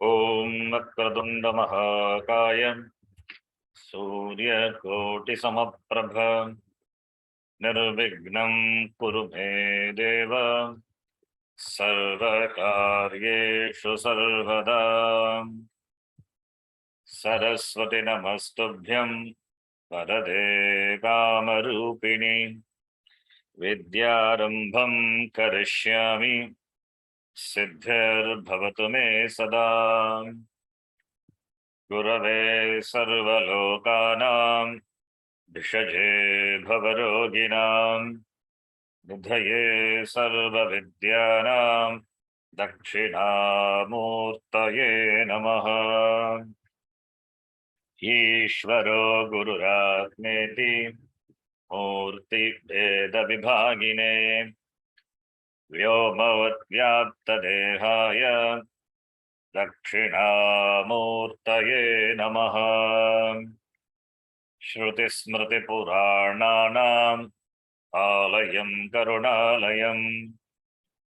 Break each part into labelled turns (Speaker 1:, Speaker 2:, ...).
Speaker 1: Om Vakradunda Mahakaya Surya Koti Samaprabha Nirvignam Kuru Me Deva Sarvakaryeshu Sarvada Saraswati Namastubhyam Varade Kamarupini Vidyarambham Karishyami Siddhir Bhavatu Me Sada Gurave Sarvalokanam Vishaje Bhavaroginam Nidhaye Sarvavidyanam Dakshinamurtaye Namaha Ishvaro Gururatmeti Murti Veda Vibhagine Vyomavat Vyapta Dehaya Dakshinamurtaye Namaha Shruti Smriti Purananam Alayam Karunalayam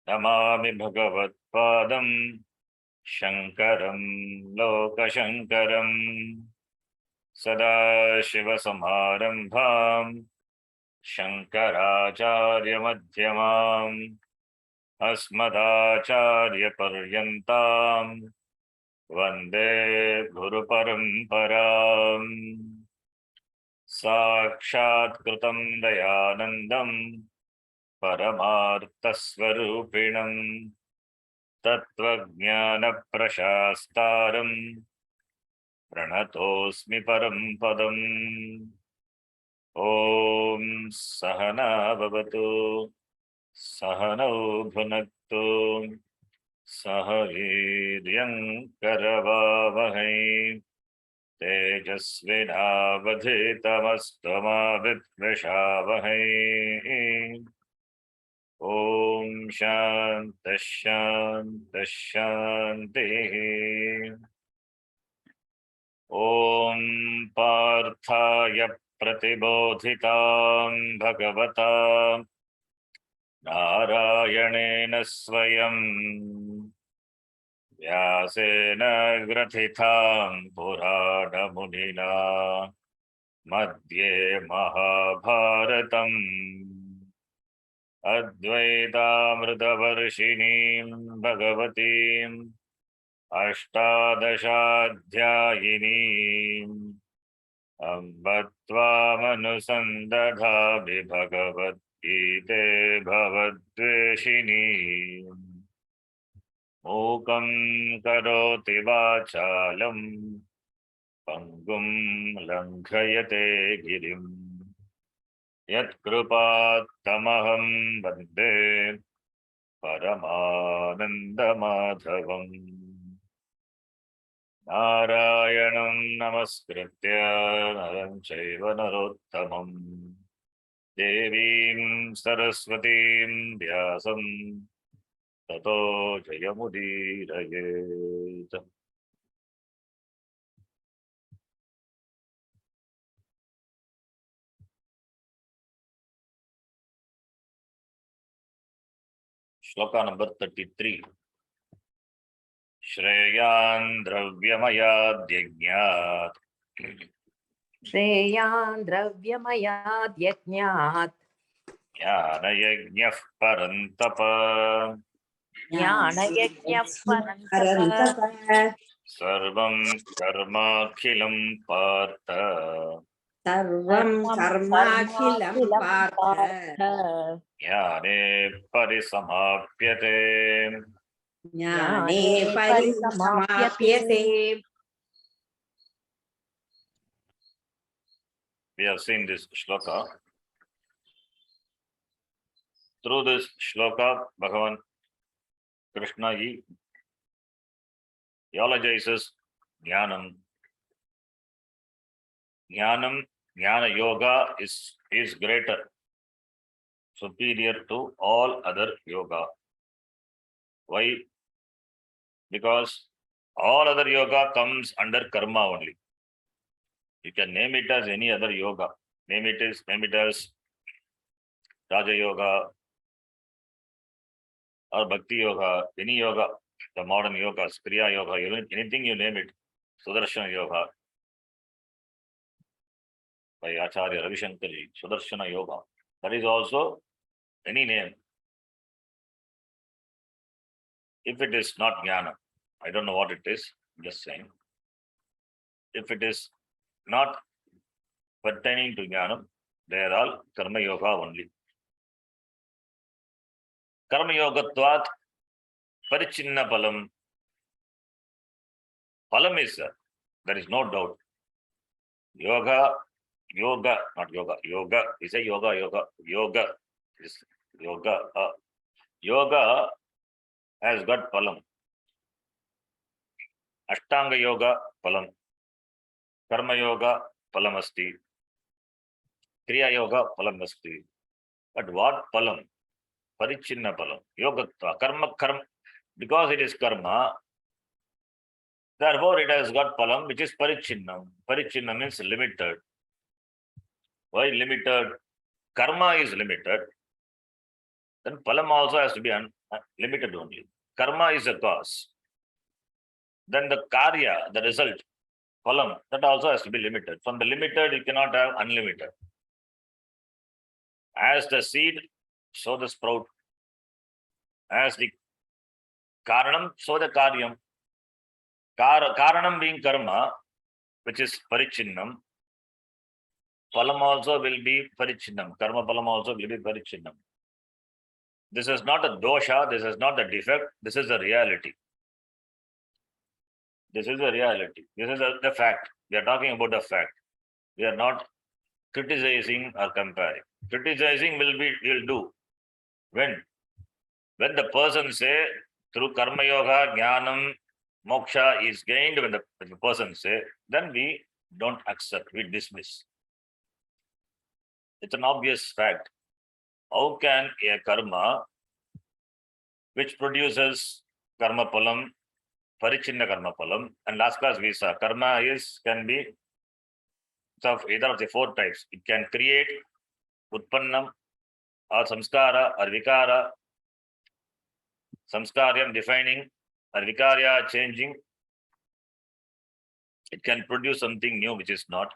Speaker 1: Namami Bhagavad Padam Shankaram Lokashankaram Sada Shiva Samarambham Shankaracharya Madhyamam Asmadacharya Paryantam Vande Guru Paramparam Sakshat Kritam Dayanandam Paramarthasvarupinam Tattvajnana Prashastaram Pranatosmi Parampadam Om Sahana Bhavatu Sahanau Bhunaktu Sahaviryam Karavavahai Tejasvinavadhitamastu Vidvishavahai Om Shanti Shanti Shanti Om Parthaya Pratibodhitam Bhagavata Narayanena Swayam Vyasena Grathitam Purana Munina Madhye Mahabharatam Advaitamritavarshinim Bhagavatim Ashtadashadhyayinim Ambatvamanusandaddhabi Bhagavad Gite Bhavadveshinim Mukam Karoti Vachalam Pangum Langhayate Girim Yat Krupatamaham Vande Paramananda Madhavam Narayanam Namaskritya Naram Chaiva Narottamam Devim Saraswatim Vyasam Tato Jayamudirayet. Shloka number 33. Shreyan Dravyamayad Yajnat
Speaker 2: Shreyan Dravyamayad Yajnat
Speaker 1: Jnana Yajnah Parantapa
Speaker 2: Jnana Yajnah Parantapa
Speaker 1: Sarvam Karmakhilam Partha
Speaker 3: Sarvam karmakhilam partha
Speaker 1: Jnane Parisamapyate.
Speaker 3: jnane parisamapyate.
Speaker 1: We have seen this shloka. Through this shloka, Bhagavan Krishna he eulogizes Jnanam. Jnana yoga is greater, superior to all other yoga. Why? Because all other yoga comes under karma only. You can name it as any other yoga. Name it as Raja Yoga or Bhakti Yoga, any yoga. the modern yogas, Kriya Yoga, anything you name it, Sudarshana Yoga, by Acharya Ravi Shankarji, Sudarshana Yoga. That is also any name. If it is not jnana, I don't know what it is, I'm just saying. If it is not pertaining to jnana, they are all karma yoga only. Karma yogatvat parichinna palam. Palam is there is no doubt. Yoga, not yoga. Yoga is a yoga. Yoga is yoga. Yoga has got palam. Ashtanga yoga palam. Karma yoga palam asti. Kriya yoga palam asti. But what palam? Parichinna palam. Yogatva. Karma. Because it is karma, therefore it has got palam, which is parichinnam. Parichinnam means limited. Why limited? Karma is limited. Then palam also has to be limited only. Karma is a cause. Then the karya, the result, palam, that also has to be limited. From the limited, you cannot have unlimited. As the seed, so the sprout. As the karanam, so the karyam. Karanam being karma, which is parichinnam. Palam also will be parichinnam. Karma palam also will be parichinnam. This is not a dosha, this is not a defect, this is a reality. This is a reality. This is the fact. We are talking about the fact. We are not criticizing or comparing. Criticizing will do. When the person say through karma yoga, jnanam, moksha is gained, when the person say, then we don't accept, we dismiss. It's an obvious fact. How can a karma which produces karma palam, parichinna karma palam, and last class we saw karma can be of either of the four types. It can create utpannam or samskara or vikara. Samskaryam defining or vikarya changing. It can produce something new which is not.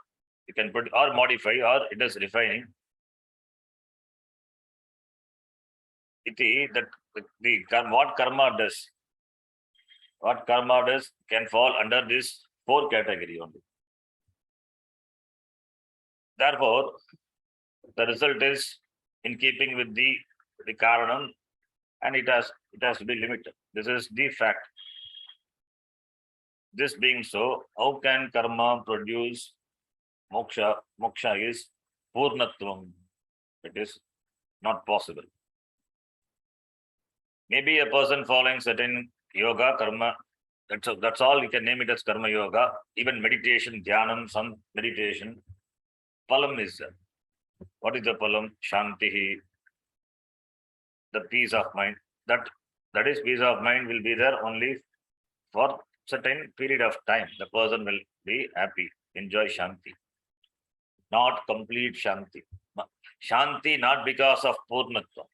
Speaker 1: It can produce or modify, or it is refining. What karma does can fall under this four category only. Therefore, the result is in keeping with the karanam, and it has to be limited. This is the fact. This being so, how can karma produce moksha? Moksha is purnatvam. It is not possible. Maybe a person following certain yoga, karma, that's all, you can name it as karma yoga. Even meditation, dhyanam, some meditation. Palam is there. What is the palam? Shantihi, the peace of mind. That is, peace of mind will be there only for certain period of time. The person will be happy, enjoy shanti. Not complete shanti. Shanti not because of purnatvam.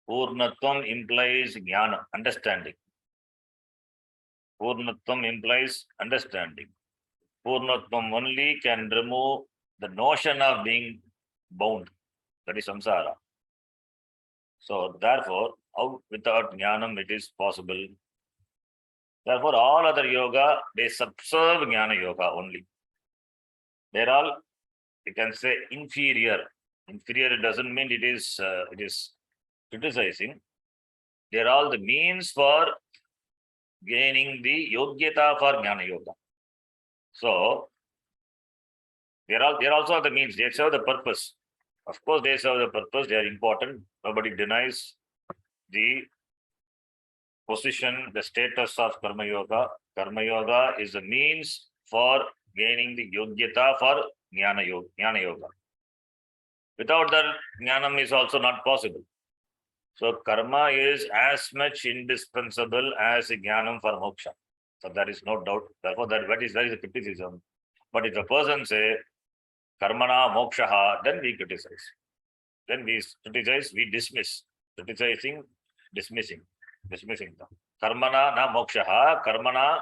Speaker 1: Purnatvam implies jnana, understanding. Purnatvam implies understanding. Purnatvam only can remove the notion of being bound. That is samsara. So therefore, without jnanam it is possible. Therefore, all other yoga, they subserve jnana yoga only. They're all, you can say, inferior. Inferior doesn't mean it is criticizing. They're all the means for gaining the yogyata for jnana yoga. So they're also the means. They serve the purpose. Of course, they serve the purpose. They are important. Nobody denies the position, the status of karma yoga. Karma yoga is a means for gaining the yogyata for jnana yoga. Without that, jnanam is also not possible. So karma is as much indispensable as jnanam for moksha. So there is no doubt. Therefore, that is a criticism. But if a person say karmana mokshaha, then we criticize. Then we criticize, we dismiss. Criticizing, dismissing them. Karmana na mokshaha. Karmana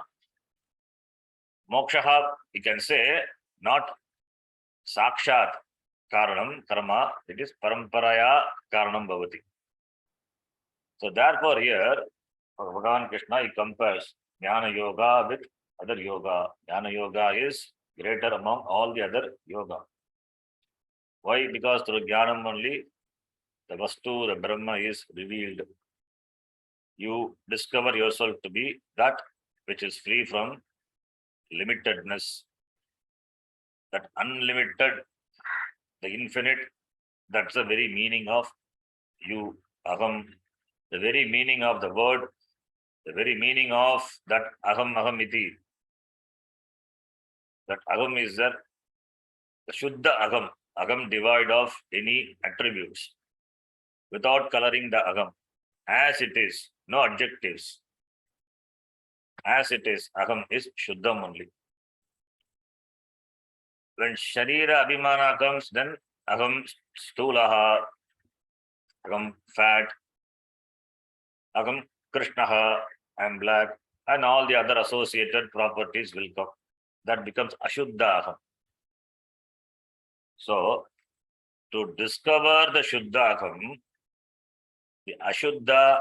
Speaker 1: mokshaha, you can say, not sakshat karanam karma. It is paramparaya karanam bhavati. So therefore here, Bhagavan Krishna, he compares Jnana Yoga with other yoga. Jnana Yoga is greater among all the other yoga. Why? Because through Jnanam only the Vastu, the Brahma is revealed. You discover yourself to be that which is free from limitedness, that unlimited, the infinite. That's the very meaning of you, Aham. The very meaning of the word, the very meaning of that Aham iti. That Aham is the Shuddha Aham. Aham devoid of any attributes, without coloring the Aham. As it is, no adjectives. As it is, Aham is Shuddham only. When Sharira Abhimana comes, then Aham Stulaha, Aham fat, Aham Krishnaha, I am black, and all the other associated properties will come. That becomes Ashuddha Aham. So, to discover the Shuddha Aham, the Ashuddha,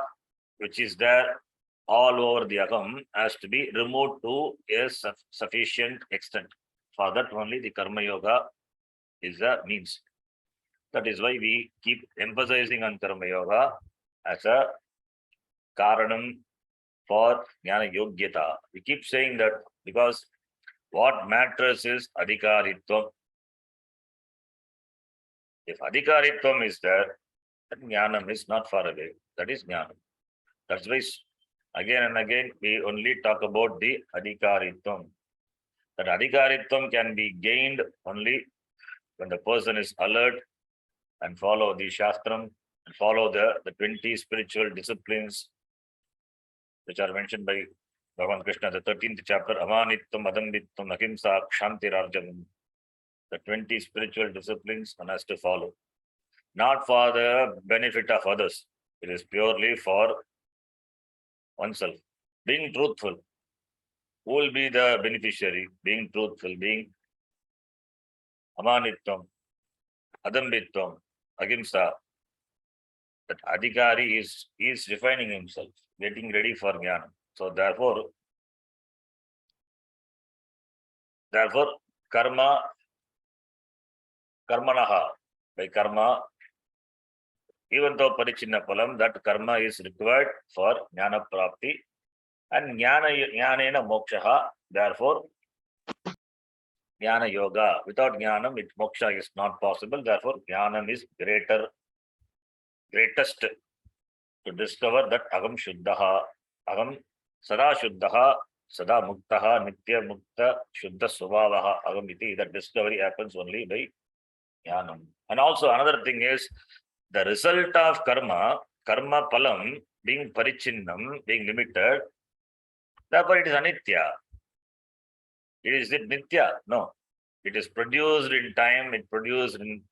Speaker 1: which is there all over the Aham, has to be removed to a sufficient extent. For that only the Karma Yoga is a means. That is why we keep emphasizing on Karma Yoga as a Karanam for Jnana Yogyata. We keep saying that because what matters is Adhikaritvam. If Adhikaritvam is there, then Jnanam is not far away. That is Jnanam. That's why again and again we only talk about the Adhikaritvam. That Adhikaritvam can be gained only when the person is alert and follow the Shastram and follow the 20 spiritual disciplines which are mentioned by Bhagavan Krishna, the 13th chapter, Amanitvam, Adambitvam, Ahimsa, Kshantirarjanam. The 20 spiritual disciplines one has to follow. Not for the benefit of others. It is purely for oneself. Being truthful. Who will be the beneficiary? Being truthful, being Amanitvam, Adambitvam, Ahimsa. That Adhikari is refining himself, getting ready for Jnana. So therefore, karma, karmanaha, by karma, even though parichinna palam, that karma is required for Jnana Prapti, and Jnanena mokshaha, therefore, Jnana Yoga. Without Jnanam, moksha is not possible. Therefore, Jnanam is greatest to discover that Aham Shuddhaha, Aham Sada Shuddhaha, Sada Muktaha, Nitya Mukta, Shuddha Svavaha, Aham iti. That discovery happens only by Jnanam. And also another thing is the result of karma palam being parichinnam, being limited, therefore it is anitya. Is it nitya? No. It is produced in time, it produced in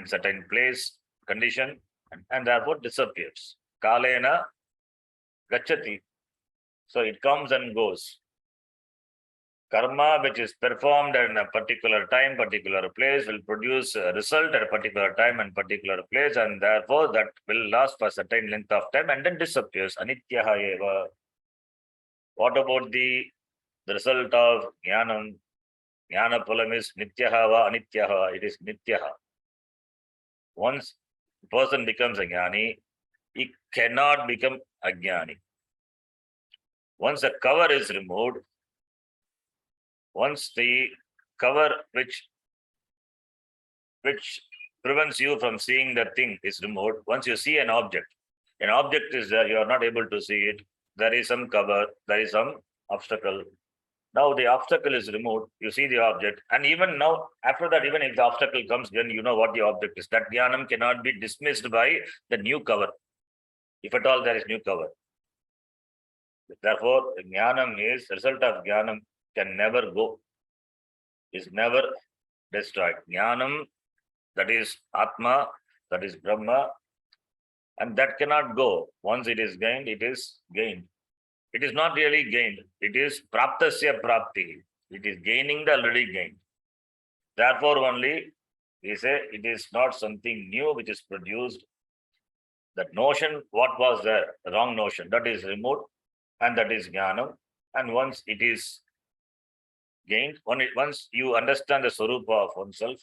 Speaker 1: certain place, condition, and therefore disappears. Kalena gachati. So it comes and goes. Karma which is performed at a particular time, particular place will produce a result at a particular time and particular place, and therefore that will last for a certain length of time and then disappears. Anityaha eva. What about the result of Jnanam? Jnana Pulam is Nityaha va Anityaha. It is Nityaha. Once a person becomes a Jnani, he cannot become Ajnani. Once the cover is removed, once the cover which prevents you from seeing the thing is removed, once you see an object is there, you are not able to see it. There is some cover, there is some obstacle. Now the obstacle is removed, you see the object, and even now, after that, even if the obstacle comes, then you know what the object is. That Jnanam cannot be dismissed by the new cover, if at all there is new cover. Therefore, Jnanam is, result of Jnanam can never go, is never destroyed. Jnanam, that is Atma, that is Brahma, and that cannot go. Once it is gained, it is gained. it is not really gained. It is praptasya prapti. It is gaining the already gained. Therefore, only we say it is not something new which is produced. That notion, what was there, the wrong notion, that is removed, and that is jnanam. And once it is gained, once you understand the swarupa of oneself,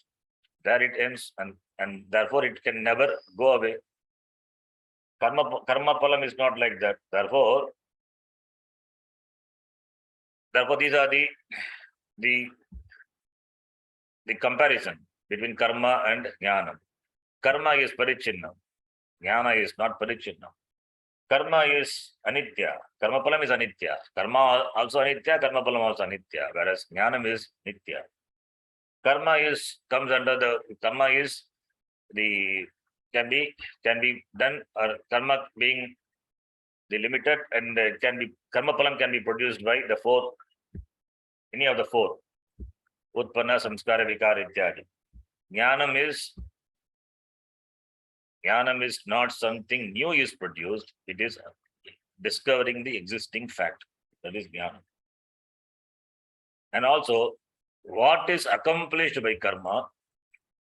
Speaker 1: there it ends, and therefore it can never go away. Karma phalam is not like that. Therefore, these are the comparison between karma and jnana. Karma is parichinnam. Jnana is not parichinnam. Karma is anitya. Karma phalam is anitya. Karma also anitya. Karma phalam also anitya. Whereas jnanam is nitya. Karma comes under the karma is the can be done, or karma being the limited, and can be karma phalam can be produced by the four, any of the four. Utpanna, samskara, vikara, ityadi. Jnanam is not something new is produced. It is discovering the existing fact. That is jnanam. And also, what is accomplished by karma,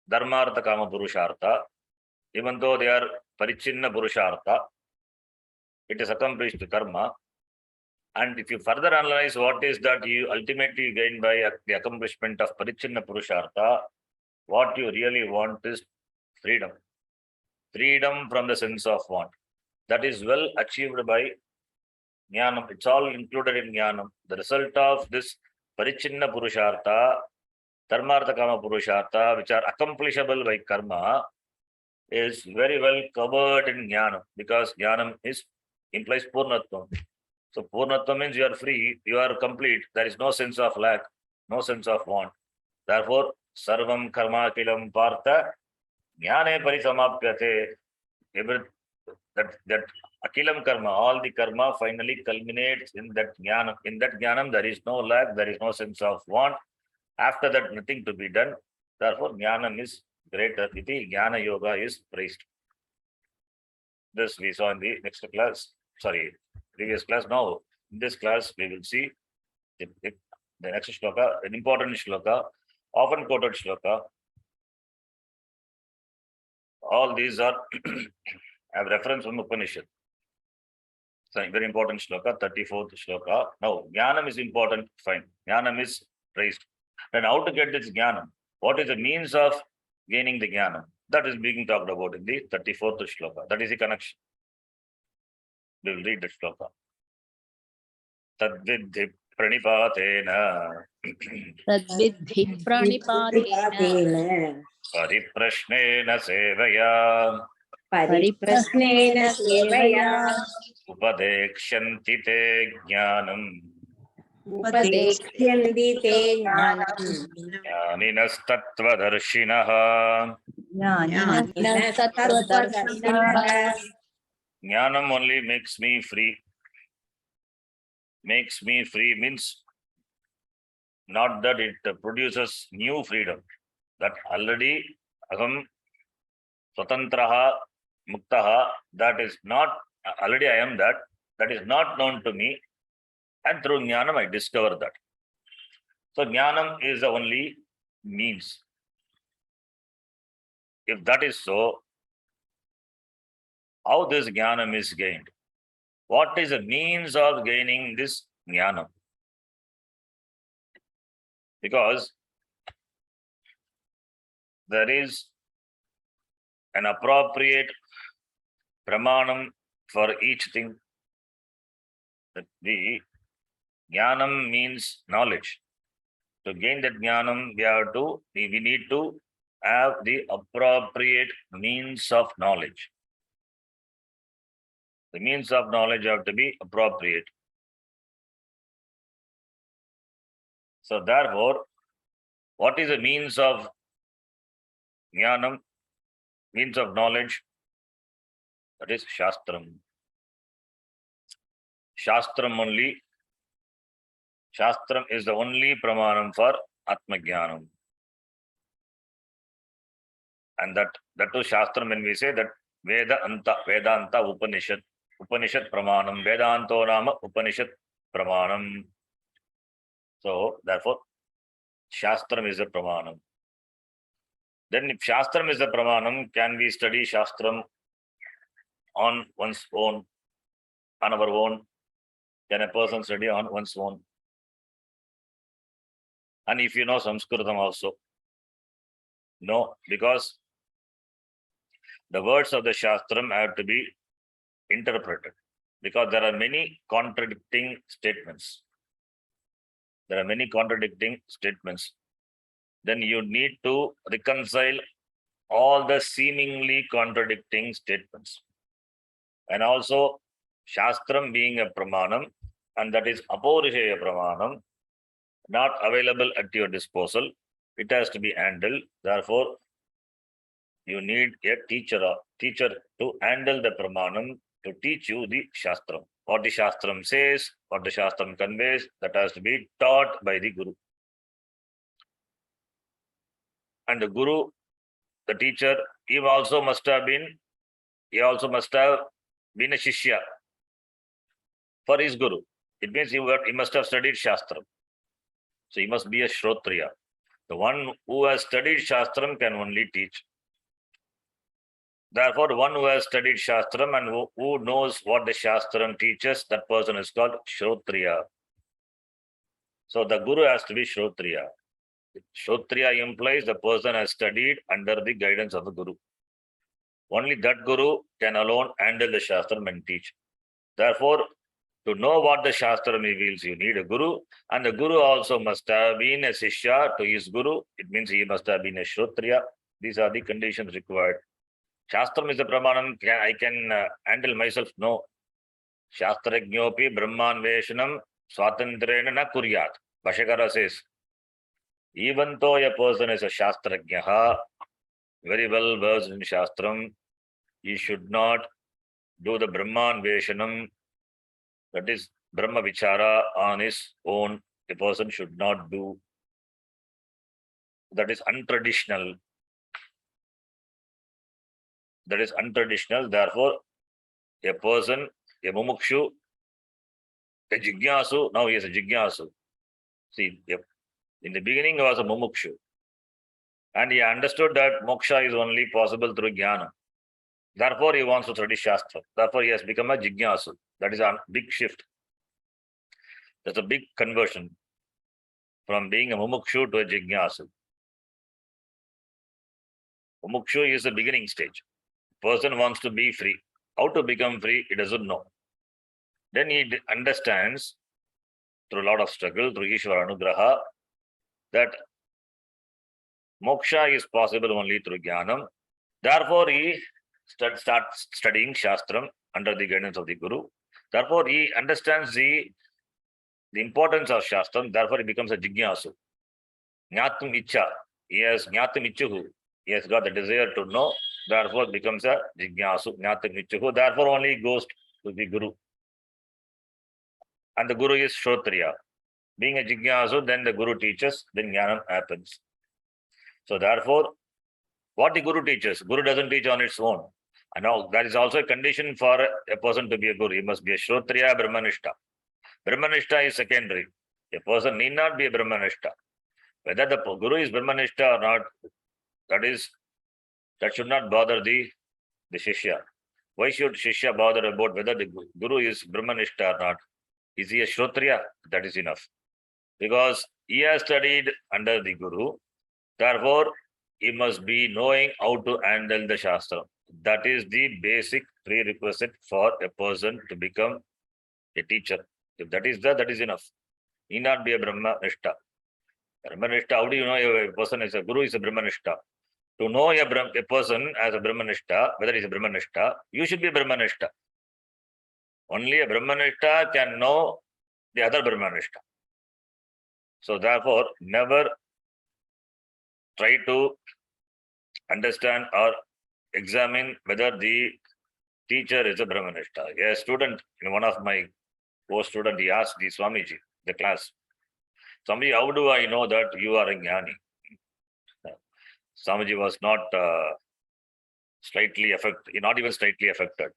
Speaker 1: dharma, artha, kama, purushartha, even though they are parichinna purushartha, it is accomplished karma. And if you further analyze what is that you ultimately gain by the accomplishment of parichinna purushartha, what you really want is freedom. Freedom from the sense of want. That is well achieved by jnanam. It's all included in jnanam. The result of this parichinna purushartha, dharmartha kama purushartha, which are accomplishable by karma, is very well covered in jnanam, because jnanam implies purnatvam. So purnatvam means you are free, you are complete. There is no sense of lack, no sense of want. Therefore, sarvam karma akilam partha jnane parisamapyate. That akilam karma, all the karma finally culminates in that jnanam. In that jnanam, there is no lack, there is no sense of want. After that, nothing to be done. Therefore, jnanam is greater. Iti jnana yoga is praised. This we saw in the next class. Sorry, previous class. Now, in this class, we will see the next shloka, an important shloka, often quoted shloka. All these are have reference from Upanishad. So, very important shloka, 34th shloka. Now, jnanam is important, fine. Jnanam is praised. Then how to get this jnanam? What is the means of gaining the jnanam? That is being talked about in the 34th shloka. That is the connection. We will read the shloka. Tadvidhi pranipatena
Speaker 4: तद्विद्धि प्रणिपातेन
Speaker 1: pariprashnena sevaya
Speaker 3: परिप्रश्नेन सेवया
Speaker 1: upadekshanti te jnanam
Speaker 3: उपदेक्ष्यन्ति ते ज्ञानम्
Speaker 1: jnaninastattvadarshinah.
Speaker 3: ज्ञानिनस्तत्त्वदर्शिनः.
Speaker 1: Jnanam only makes me free. Makes me free means not that it produces new freedom. That already aham swatantraha muktaha, that is not, already I am that. That is not known to me. And through jnanam I discover that. So jnanam is the only means. If that is so, how this jnanam is gained? What is the means of gaining this jnanam? Because there is an appropriate pramanam for each thing. The jnanam means knowledge. To gain that jnanam, we need to have the appropriate means of knowledge. The means of knowledge have to be appropriate. So therefore, what is the means of jnanam, means of knowledge? That is Shastram. Shastram only. Shastram is the only pramanam for Atma Jnanam. And that too Shastram, when we say that Vedanta, Upanishad, Upanishad Pramanam. Vedanto Nama Upanishad Pramanam. So, therefore, Shastram is a Pramanam. Then, if Shastram is a Pramanam, can we study Shastram on one's own, on our own? Can a person study on one's own? And if you know Sanskritam also? No, because the words of the Shastram have to be interpreted. Because there are many contradicting statements. There are many contradicting statements. Then you need to reconcile all the seemingly contradicting statements. And also, Shastram being a Pramanam, and that is Aporishaya Pramanam, not available at your disposal. It has to be handled. Therefore, you need a teacher to handle the Pramanam, to teach you the Shastram. What the Shastram says, what the Shastram conveys, that has to be taught by the Guru. And the Guru, the teacher, he also must have been a Shishya for his Guru. It means he must have studied Shastram. So he must be a Shrotriya. The one who has studied Shastram can only teach. Therefore, one who has studied Shastram and who knows what the Shastram teaches, that person is called Shrotriya. So the Guru has to be Shrotriya. Shrotriya implies the person has studied under the guidance of the Guru. Only that Guru can alone handle the Shastram and teach. Therefore, to know what the Shastram reveals, you need a Guru, and the Guru also must have been a Sishya to his Guru. It means he must have been a Shrotriya. These are the conditions required. Shastram is a Pramanam. I can handle myself. No. Shastrajñopi Brahmanveshanam Swatantrena na kuryat. Bhashakara says, even though a person is a Shastrajñaha, very well versed in Shastram, he should not do the Brahmanveshanam, that is Brahma Vichara, on his own. A person should not do. That is untraditional. That is untraditional. Therefore, a person, a mumukshu, a jigyasu, now he is a jigyasu. See, in the beginning he was a mumukshu. And he understood that moksha is only possible through jnana. Therefore, he wants to study Shastra. Therefore, he has become a jigyasu. That is a big shift. That's a big conversion from being a mumukshu to a jigyasu. Mumukshu is the beginning stage. Person wants to be free. How to become free, he doesn't know. Then he understands through a lot of struggle, through Ishvara Anugraha, that moksha is possible only through jnanam. Therefore, he starts studying Shastram under the guidance of the Guru. Therefore, he understands the importance of Shastram. Therefore, he becomes a jigyasu. Jnatum icha. He has jnatum ichuhu. He has got the desire to know. Therefore, becomes a jigyasu. Jnatum ichuhu. Therefore, only he goes to the Guru. And the Guru is Shrotriya. Being a jigyasu, then the Guru teaches, then jnanam happens. So therefore, what the Guru teaches, Guru doesn't teach on its own. And now that is also a condition for a person to be a Guru. He must be a Shrotriya Brahmanishta. Brahmanishta is secondary. A person need not be a Brahmanishta. Whether the Guru is Brahmanishta or not, that should not bother the Shishya. Why should Shishya bother about whether the Guru is Brahmanishta or not? Is he a Shrotriya? That is enough. Because he has studied under the Guru. Therefore, he must be knowing how to handle the Shastra. That is the basic prerequisite for a person to become a teacher. If that is there, that is enough. He need not be a Brahmanishta. Brahmanishta, how do you know a person is a Guru is a Brahmanishta? To know a person as a Brahmanishta, whether he is a Brahmanishta, you should be a Brahmanishta. Only a Brahmanishta can know the other Brahmanishta. So therefore, never try to understand or examine whether the teacher is a Brahmanishta. A student, one of my co-student, he asked the Swamiji, the class, Swamiji, how do I know that you are a jnani? Swamiji was not slightly affected, not even slightly affected.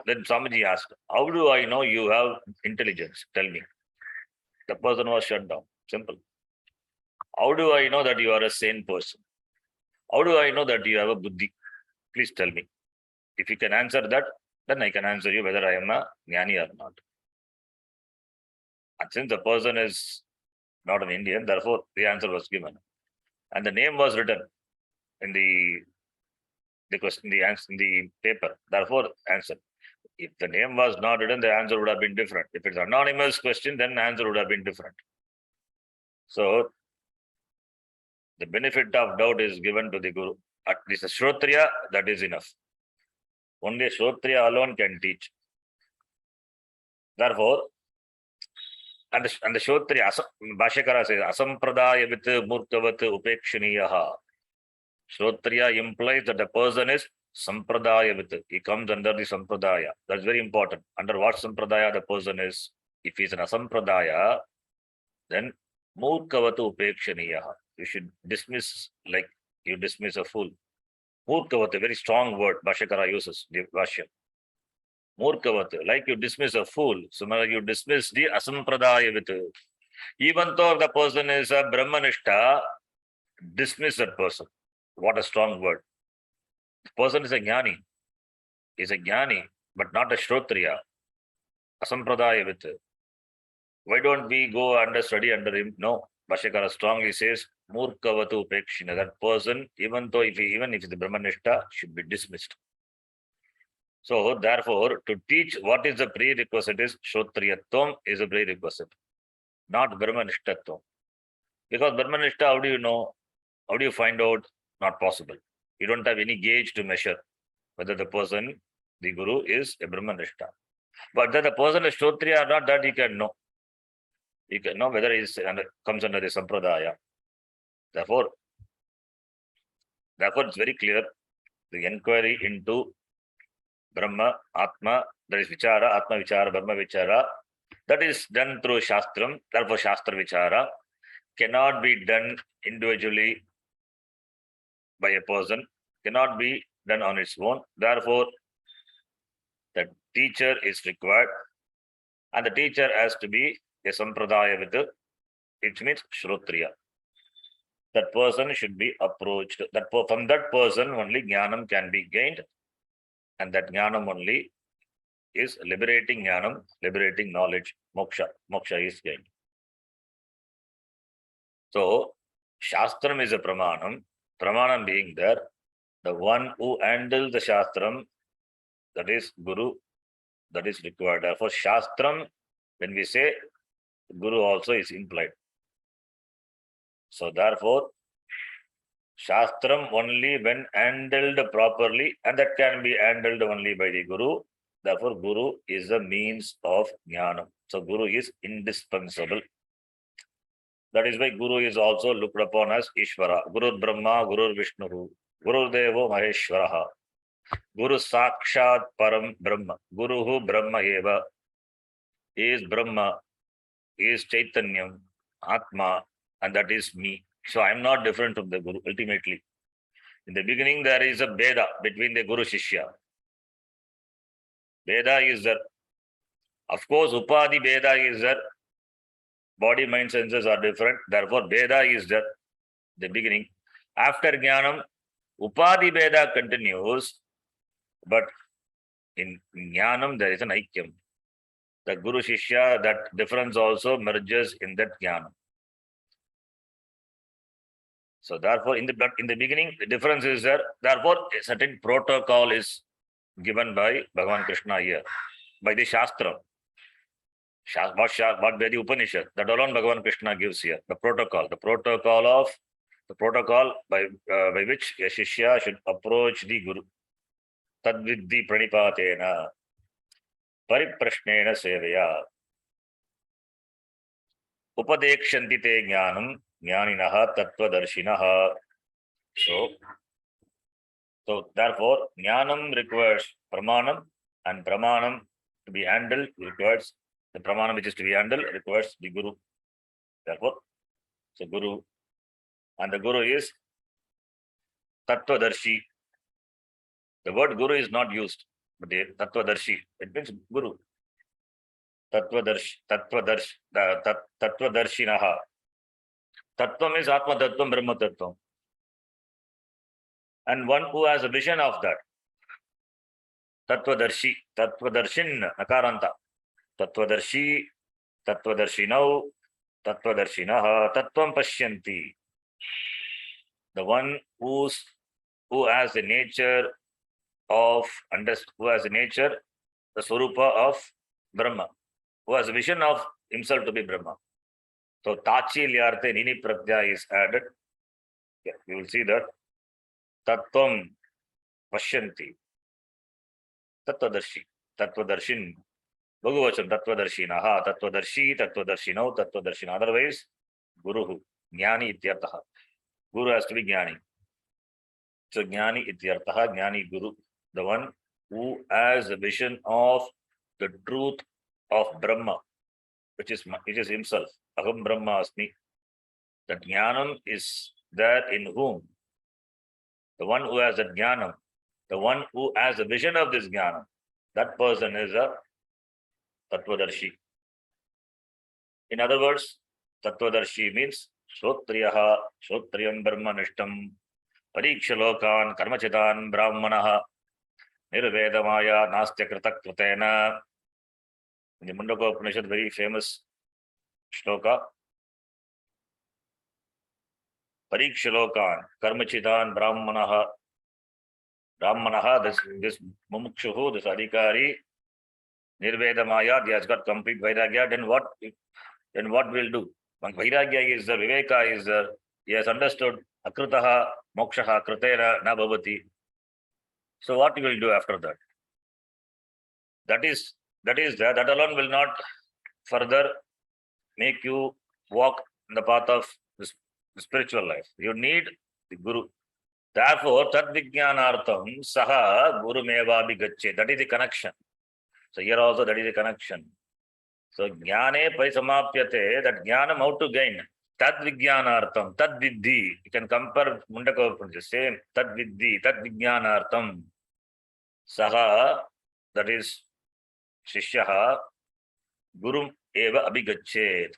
Speaker 1: Then Swamiji asked, how do I know you have intelligence? Tell me. The person was shut down. Simple. How do I know that you are a sane person? How do I know that you have a buddhi? Please tell me. If you can answer that, then I can answer you whether I am a jnani or not. And since the person is not an Indian, therefore the answer was given. And the name was written in the question, the answer in the paper. Therefore, answer. If the name was not written, the answer would have been different. If it's an anonymous question, then the answer would have been different. So the benefit of doubt is given to the Guru. At least a Shrotriya, that is enough. Only a Shrotriya alone can teach. Therefore, and the Shrotriya, Bhashyakara says, Asampradayavit murkavat upekshaniyaha. Shrotriya implies that the person is Sampradayavit. He comes under the Sampradaya. That's very important. Under what Sampradaya the person is? If he is an Asampradaya, then Murkavatu upekshaniyaha. You should dismiss like you dismiss a fool. Murkavat, a very strong word Bhashyakara uses, the Bhashya. Murkavat, like you dismiss a fool. So you dismiss the Asampradayavit. Even though the person is a Brahmanishta, dismiss that person. What a strong word. The person is a jnani. Is a jnani, but not a Shrotriya. Asampradayavit. Why don't we go under study under him? No. Bhashyakara strongly says, Murkavatu Pekshina. That person, even if the Brahmanishta, should be dismissed. So, therefore, to teach what is the prerequisite is Shrotriyatvam is a prerequisite, not Brahmanishtatvam. Because Brahmanishta, how do you know? How do you find out? Not possible. You don't have any gauge to measure whether the person, the Guru, is a Brahmanishta. But that the person is Shrotriya or not, that he can know. You can know whether he comes under the Sampradaya. Therefore, it's very clear the inquiry into Brahma, Atma, that is Vichara, Atma Vichara, Brahma Vichara, that is done through Shastram. Therefore, Shastra Vichara cannot be done individually by a person, cannot be done on its own. Therefore, the teacher is required, and the teacher has to be a Sampradaya with it means Shrotriya. That person should be approached. From that person only Jnanam can be gained, and that Jnanam only is liberating Jnanam, liberating knowledge. Moksha is gained. So, Shastram is a Pramanam. Pramanam being there, the one who handles the Shastram, that is Guru, that is required. Therefore, Shastram, when we say Guru also is implied. So therefore, Shastram only when handled properly, and that can be handled only by the Guru. Therefore, Guru is the means of Jnanam. So Guru is indispensable. That is why Guru is also looked upon as Ishvara. Guru Brahma, Guru Vishnu, Guru Devo Maheshwaraha. Guru Sakshat Param Brahma. Guru Brahma Eva is Brahma, is Chaitanyam, Atma, and that is me. So I am not different from the Guru ultimately. In the beginning, there is a Veda between the Guru Shishya. Veda is there. Of course, Upadhi Veda is there. Body, mind, senses are different. Therefore, Veda is there. The beginning. After Jnanam, Upadhi Veda continues, but in Jnanam there is an Aikyam. The Guru Shishya, that difference also merges in that Jnanam. So therefore, in the beginning, the difference is there. Therefore, a certain protocol is given by Bhagavan Krishna here, by the Shastra. What by the Upanishad, that alone Bhagavan Krishna gives here. The protocol by which a Shishya should approach the Guru. Tadvidhi pranipatena pariprashnena sevaya upadekshanti te jnanam jnaninaha tattvadarshinaha. So therefore, jnanam requires pramanam, and pramanam to be handled requires the pramanam which is to be handled requires the Guru. Therefore, so Guru, and the Guru is tattvadarshi. The word Guru is not used. But the Tattvadarshi, it means Guru. Tattvadarshinaha. Tattvam is Atma Tattvam, Brahma Tattvam. And one who has a vision of that. Tattvadarshi, Tattvadarshin, Nakaranta. Tattvadarshi, Tattvadarshinav, Tattvadarshinaha, Tattvam Pashyanti. The one who has the nature of, who has the nature, the Swarupa of Brahma, who has a vision of himself to be Brahma. So Tachilyarthe Nini Pratyaya is added. Yeah, you will see that. Tattvam Pashyanti. Tattvadarshi. Tattvadarshin. Bhagavachan Tattvadarshinaha. Tattvadarshi, Tattvadarshinav, Tattvadarshina. Otherwise, Guruhu. Jnani ityartaha. Guru has to be Jnani. So Jnani ityartaha, Jnani Guru. The one who has a vision of the truth of Brahma, which is himself. Aham Brahma Asmi. That Jnanam is there in whom? The one who has that Jnanam, the one who has a vision of this Jnanam, that person is a Tattvadarshi. In other words, Tattvadarshi means Shrotriyaha, Shrotriyam Brahmanishtam, Parikshalokan, Karmachitan, Brahmanaha, Nirvedamaya, Nastya Kritakritena. In the Mundaka Upanishad, very famous shloka. Parikshalokan, Karmachitan, Brahmanaha. Brahmanaha, this Mumukshuhu, this Adhikari, Nirvedamaya, he has got complete Vairagya, then what will do? When Vairagya is there, Viveka is there, he has understood Akritaha, Mokshaha, Kritera, Na Bhavati. So what he will do after that? That alone will not further make you walk in the path of the spiritual life. You need the Guru. Therefore, Tad Vijnanartham Saha Guru Meva Bhigache. That is the connection. So here also that is the connection. So Jnane Parisamapyate, that Jnanam how to gain. Tad Vijnanartham, Tad Vidhi. You can compare Mundaka Upanishad, same. Tad Vidhi, Tad Vijnanartham Saha, that is Shishyaha, Gurum Eva Abhigachet.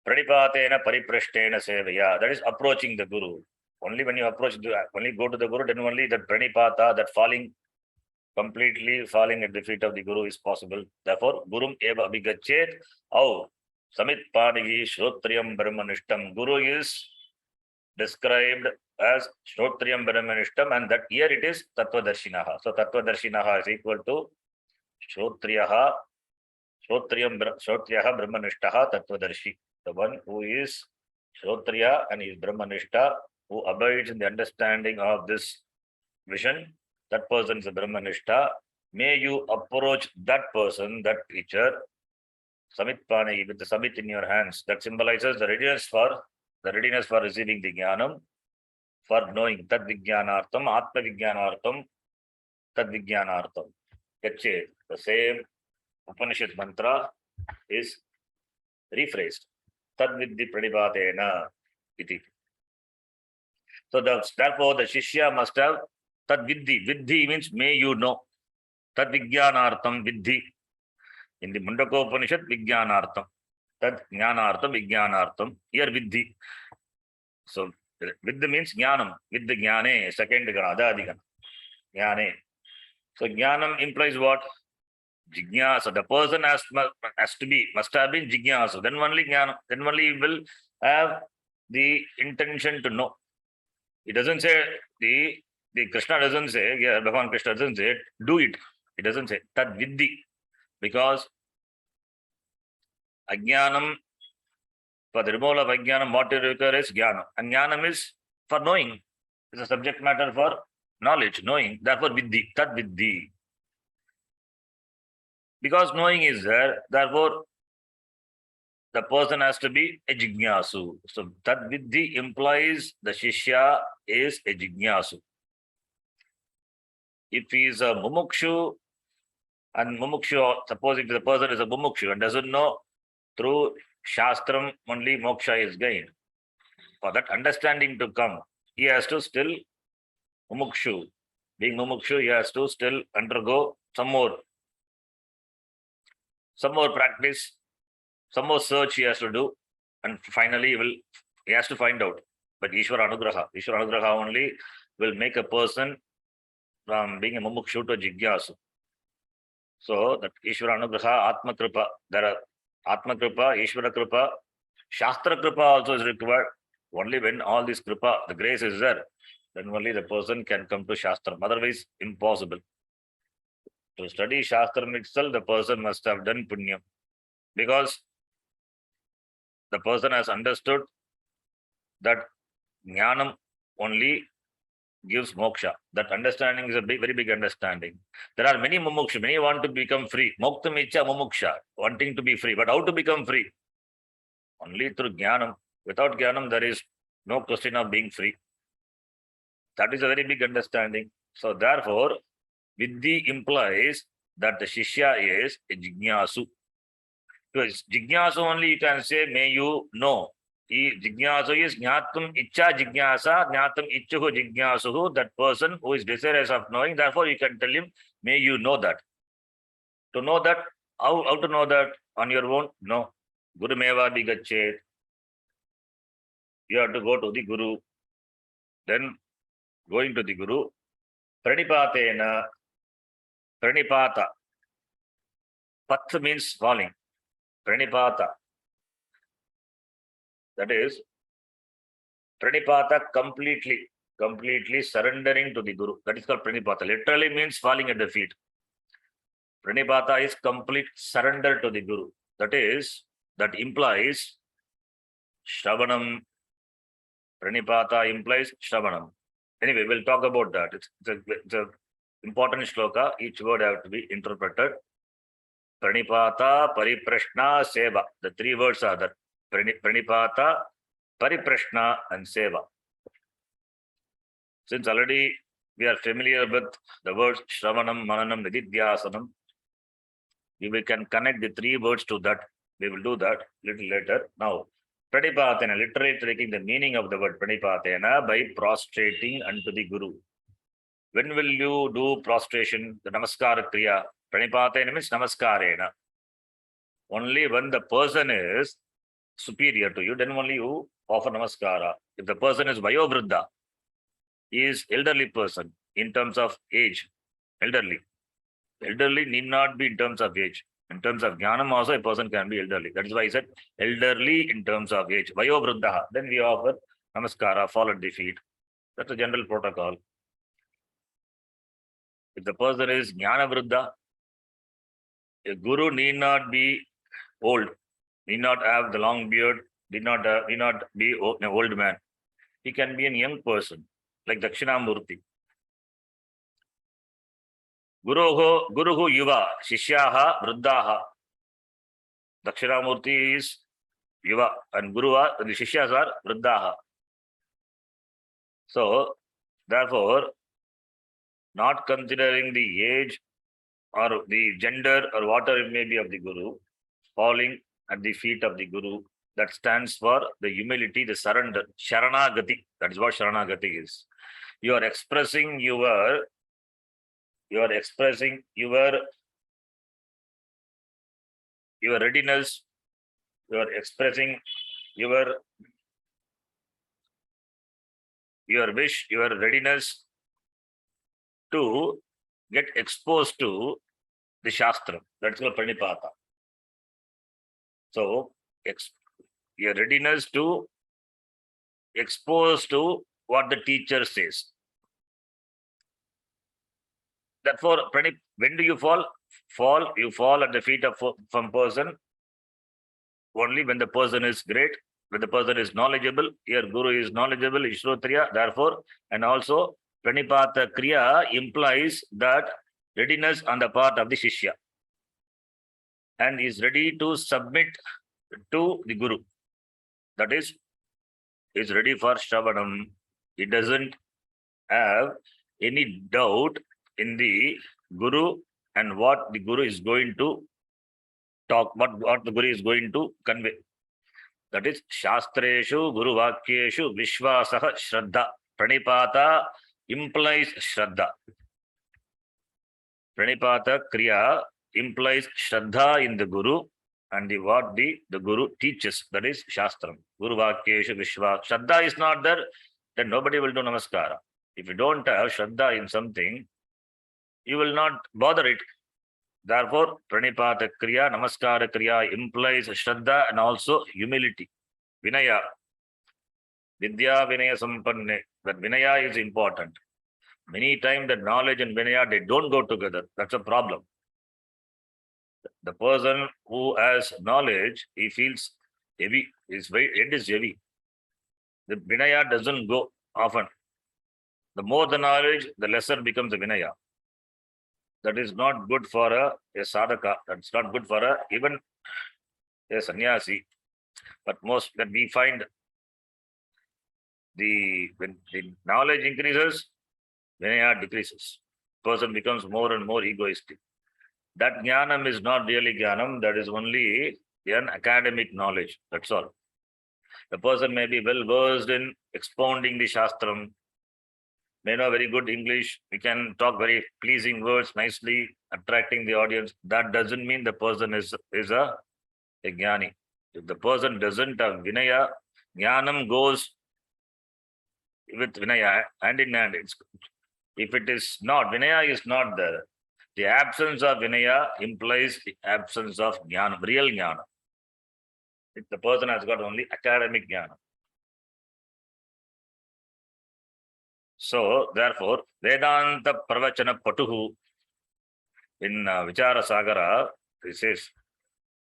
Speaker 1: Pranipatena Pariprashtena Sevaya. That is approaching the Guru. Only when you only go to the Guru, then only that Pranipata, that completely falling at the feet of the Guru is possible. Therefore, Gurum Eva Abhigachet. Oh, Samit Panihi Shrotriyam Brahmanishtam. Guru is described as Shrotriyam Brahmanishtam, and that here it is Tattvadarshinaha. So Tattvadarshinaha is equal to Shrotriyaha Brahmanishtaha Tattvadarshi. The one who is Shrotriya and is Brahmanishta, who abides in the understanding of this vision, that person is a Brahmanishta. May you approach that person, that teacher, Samit Pani, with the Samit in your hands. That symbolizes the readiness for receiving the Jnanam, for knowing Tad Vijnanartham, Atma Vijnanartham, Tad Vijnanartham. The same Upanishad mantra is rephrased. Tad Vidhi Pranipatena iti. So therefore the Shishya must have Tad Vidhi. Vidhi means may you know. Tad Vijnanartham Vidhi. In the Mundaka Upanishad, Vijnanartham. Tad Jnanartham, Vijnanartham. Here Vidhi. So Vidhi means Jnanam. Vidhi Jnane, second Gana, Adadikana. Jnane. So Jnanam implies what? Jignasa. The person must have been Jignasa. Then only Jnana, then only he will have the intention to know. He doesn't say, the Krishna doesn't say, Bhagavan Krishna doesn't say, do it. He doesn't say, Tad Vidhi. Because Ajnanam, for the removal of Ajnanam, what you require is Jnana. And Jnanam is for knowing. It's a subject matter for knowledge, knowing. Therefore, Vidhi, Tad Vidhi. Because knowing is there, therefore, the person has to be a Jignasu. So, Tad Vidhi implies the Shishya is a Jignasu. If he is a Mumukshu, and Mumukshu, suppose if the person is a Mumukshu and doesn't know through Shastram only moksha is gained. For that understanding to come, he has to still Mumukshu. Being mumukshu, he has to still undergo some more practice, some more search he has to do, and finally he has to find out. But Ishvara Anugraha only will make a person from being a mumukshu to jigyasu. So that Ishvara Anugraha, Atma Kripa, there are Atma Kripa, Ishvara Kripa, Shastra Kripa also is required. Only when all this Kripa, the grace is there, then only the person can come to Shastra. Otherwise, impossible. To study Shastra itself, the person must have done Punyam. Because the person has understood that Jnanam only gives moksha. That understanding is a very big understanding. There are many mumuksha, many want to become free. Moktam icha mumuksha, wanting to be free. But how to become free? Only through Jnanam. Without Jnanam, there is no question of being free. That is a very big understanding. So therefore, Vidhi implies that the Shishya is a Jignasu. To Jignasu only you can say, may you know. Jignasu is Jnatum Icha Jignasa, Jnatum Ichuhu Jignasuhu, that person who is desirous of knowing. Therefore, you can tell him, may you know that. To know that, how to know that on your own? No. Guru Meva Bigachet. You have to go to the Guru. Then, going to the Guru, Pranipatena, Pranipata. Path means falling. Pranipata. That is, Pranipata completely surrendering to the Guru. That is called Pranipata. Literally means falling at the feet. Pranipata is complete surrender to the Guru. That implies Shravanam. Pranipata implies Shravanam. Anyway, we'll talk about that. It's a important shloka. Each word have to be interpreted. Pranipata, Pariprashna, Seva. The three words are that. Pranipata, Pariprashna, and Seva. Since already we are familiar with the words Shravanam, Mananam, Nididhyasanam, we can connect the three words to that. We will do that little later. Now, Pranipatena, literally taking the meaning of the word Pranipatena by prostrating unto the Guru. When will you do prostration? The Namaskara Kriya. Pranipatena means Namaskarena. Only when the person is superior to you, then only you offer Namaskara. If the person is Vayovruddha, he is elderly person in terms of age, elderly. Elderly need not be in terms of age. In terms of Jnanam also, a person can be elderly. That is why I said elderly in terms of age. Vayovruddha. Then we offer Namaskara, fall at the feet. That's a general protocol. If the person is Jnana Vruddha, a Guru need not be old, need not have the long beard, need not be an old man. He can be a young person, like Dakshinamurti. Guruhu Yuva, Shishyaha, Vruddhaha. Dakshinamurti is Yuva, and the Shishyas are Vruddhaha. So, therefore, not considering the age or the gender or whatever it may be of the Guru, falling at the feet of the Guru, that stands for the humility, the surrender, Sharanagati. That is what Sharanagati is. You are expressing your readiness, you are expressing your wish, your readiness to get exposed to the Shastra. That's called Pranipata. So, your readiness to expose to what the teacher says. Therefore, when do you fall? You fall at the feet of some person only when the person is great, when the person is knowledgeable. Your Guru is knowledgeable, Ishrotriya. Therefore, and also Pranipata Kriya implies that readiness on the part of the Shishya and is ready to submit to the Guru. That is ready for Shravanam. He doesn't have any doubt in the Guru and what the Guru is going to talk, what the Guru is going to convey. That is Shastreshu, Guru Vakyeshu, Vishwasaha, Shraddha. Pranipata implies Shraddha. Pranipata Kriya implies Shraddha in the Guru and what the Guru teaches, that is Shastram. Guru Vakyeshu Vishwa. Shraddha is not there, then nobody will do Namaskara. If you don't have Shraddha in something, you will not bother it. Therefore, Pranipata Kriya, Namaskara Kriya implies Shraddha and also humility. Vinaya. Vidya Vinaya Sampanne. That Vinaya is important. Many times that knowledge and Vinaya, they don't go together. That's a problem. The person who has knowledge, he feels heavy. His head is heavy. The Vinaya doesn't go often. The more the knowledge, the lesser becomes the Vinaya. That is not good for a sadhaka. That's not good for even a sannyasi. But most that we find when the knowledge increases, Vinaya decreases. Person becomes more and more egoistic. That jnanam is not really jnanam. That is only an academic knowledge. That's all. The person may be well versed in expounding the Shastram, may know very good English, we can talk very pleasing words nicely, attracting the audience. That doesn't mean the person is a jnani. If the person doesn't have Vinaya, jnanam goes with Vinaya hand in hand. If it is not, Vinaya is not there. The absence of Vinaya implies the absence of jnana, real jnana. If the person has got only academic jnana. So, therefore, Vedanta Pravachana Patuhu in Vichara Sagara, he says,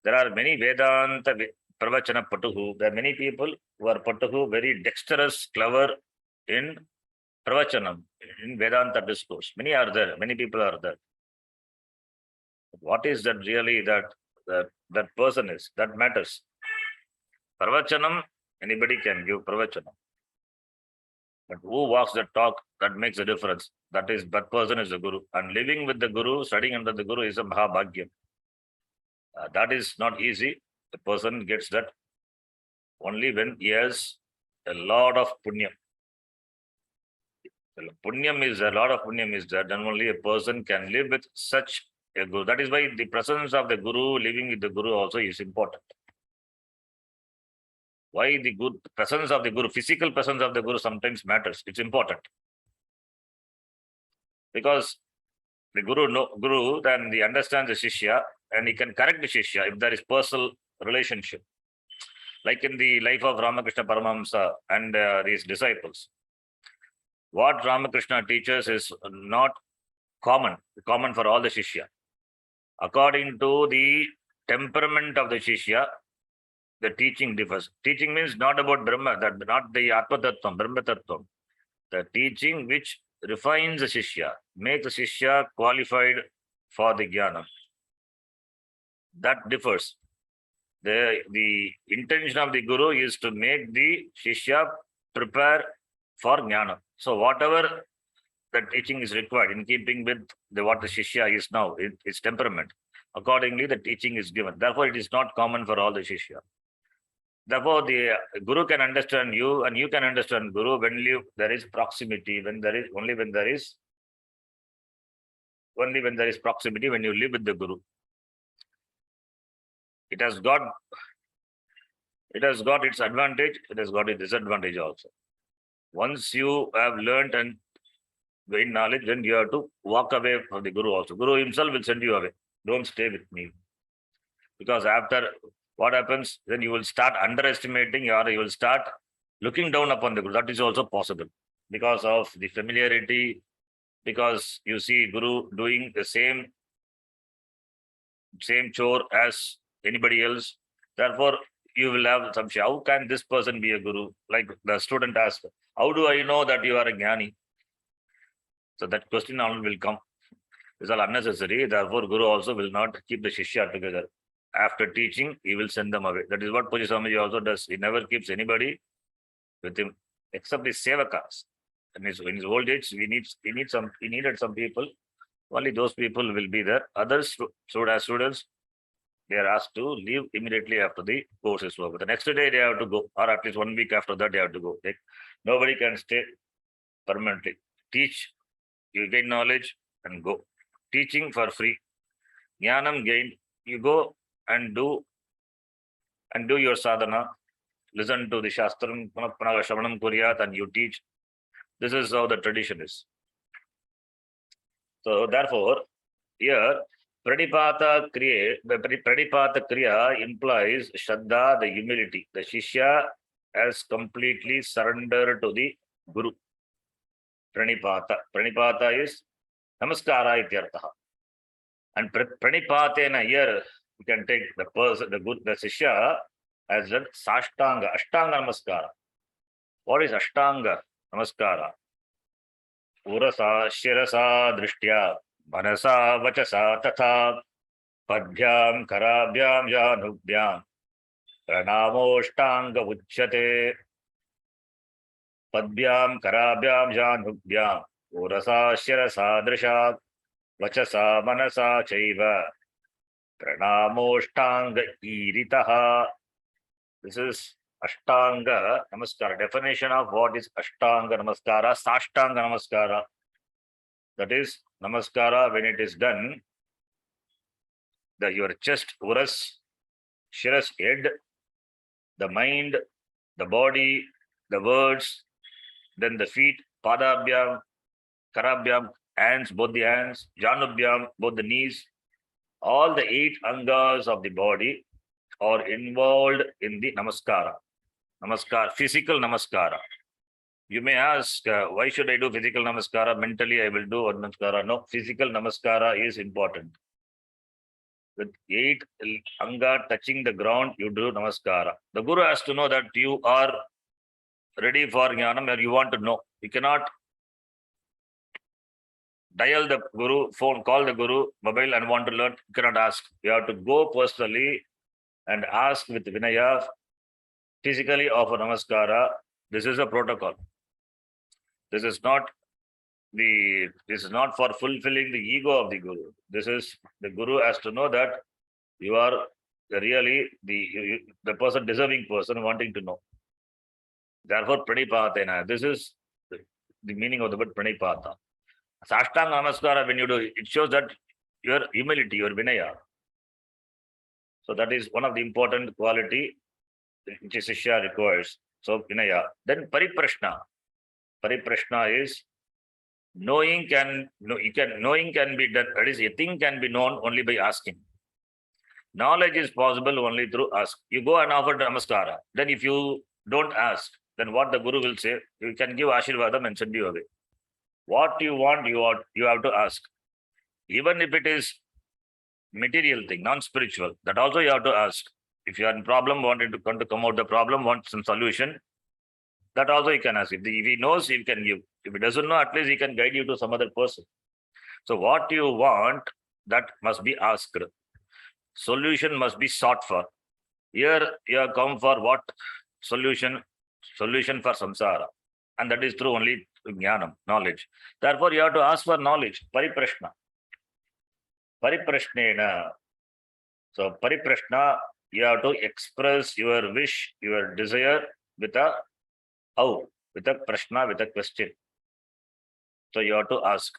Speaker 1: there are many Vedanta Pravachana Patuhu. There are many people who are Patuhu, very dexterous, clever in Pravachanam, in Vedanta discourse. Many are there, many people are there. What is that really that person is? That matters. Pravachanam, anybody can give Pravachanam. But who walks the talk, that makes a difference. That person is the Guru. And living with the Guru, studying under the Guru is a Mahabhagyam. That is not easy. The person gets that only when he has a lot of punyam. A lot of punyam is there, then only a person can live with such a Guru. That is why the presence of the Guru, living with the Guru also is important. Why the presence of the Guru, physical presence of the Guru sometimes matters. It's important. Because the Guru, then he understands the Shishya and he can correct the Shishya if there is personal relationship. Like in the life of Ramakrishna Paramahamsa and his disciples. What Ramakrishna teaches is not common for all the Shishya. According to the temperament of the Shishya, the teaching differs. Teaching means not about Brahma, not the Atma Tattvam, Brahma Tattvam. The teaching which refines the Shishya, makes the Shishya qualified for the Jnana. That differs. The intention of the Guru is to make the Shishya prepare for Jnana. So whatever the teaching is required in keeping with what the Shishya is now, its temperament, accordingly the teaching is given. Therefore, it is not common for all the Shishya. Therefore, the Guru can understand you and you can understand Guru when there is proximity, when there is proximity, when you live with the Guru. It has got its advantage, it has got its disadvantage also. Once you have learned and gained knowledge, then you have to walk away from the Guru also. Guru himself will send you away. Don't stay with me. Because after what happens, then you will start underestimating or you will start looking down upon the Guru. That is also possible because of the familiarity, because you see Guru doing the same chore as anybody else. Therefore, you will have some, how can this person be a Guru? Like the student asked, how do I know that you are a Jnani? So that question will come. It's all unnecessary. Therefore, Guru also will not keep the Shishya together. After teaching, he will send them away. That is what Puja Swamiji also does. He never keeps anybody with him except the Sevakas. And in his old age, he needed some people. Only those people will be there. Others, as students, they are asked to leave immediately after the course is over. The next day they have to go, or at least 1 week after that they have to go. Nobody can stay permanently. Teach, you gain knowledge and go. teaching for free. Jnanam gained, you go and do your sadhana, listen to the Shastram, Punapanaga Shavanam Kuryat, and you teach. This is how the tradition is. So therefore, here Pranipata Kriya implies Shraddha, the humility. The Shishya has completely surrendered to the Guru. Pranipata is Namaskara ityartha. And Pranipatena here, you can take the person, the Shishya as a Sashtanga, Ashtanga Namaskara. What is Ashtanga Namaskara? Urasa, Shirasa, Drishtya, Manasa, Vachasa, Tatha, Padhyam, Karabhyam, Janubhyam, Pranamoshtanga Uchyate, Padhyam, Karabhyam, Janubhyam, Urasa, Shirasa, Drisha, Vachasa, Manasa, Chaiva, Pranamoshtanga Iritaha. This is Ashtanga Namaskara. Definition of what is Ashtanga Namaskara, Sashtanga Namaskara. That is Namaskara when it is done, your chest, uras, shiras, head, the mind, the body, the words, then the feet, padabhyam, karabhyam, hands, both the hands, janubhyam, both the knees, all the 8 angas of the body are involved in the Namaskara. Namaskara, physical Namaskara. You may ask, why should I do physical Namaskara? Mentally, I will do Namaskara. No, physical Namaskara is important. With 8 anga touching the ground, you do Namaskara. The Guru has to know that you are ready for Jnanam or you want to know. You cannot dial the Guru, phone, call the Guru, mobile and want to learn. You cannot ask. You have to go personally and ask with Vinaya, physically offer Namaskara. This is a protocol. This is not for fulfilling the ego of the Guru. This is the Guru has to know that you are really the person, deserving person wanting to know. Therefore, Pranipatena. This is the meaning of the word Pranipata. Sashtanga Namaskara, when you do, it shows that your humility, your Vinaya. So that is one of the important quality which a Shishya requires. So Vinaya. Then Pariprashna. Pariprashna is knowing can be done. That is, a thing can be known only by asking. Knowledge is possible only through ask. You go and offer Namaskara. Then if you don't ask, then what the Guru will say, you can give Ashirvadam and send you away. What you want, you have to ask. Even if it is material thing, non-spiritual, that also you have to ask. If you are in problem, wanting to come out the problem, want some solution, that also you can ask. If he knows, he can give. If he doesn't know, at least he can guide you to some other person. So what you want, that must be asked. Solution must be sought for. Here you have come for what? Solution for samsara. And that is through only jnanam, knowledge. Therefore, you have to ask for knowledge. Pariprashna. Pariprashnena. So Pariprashna, you have to express your wish, your desire with a how, with a prashna, with a question. So you have to ask.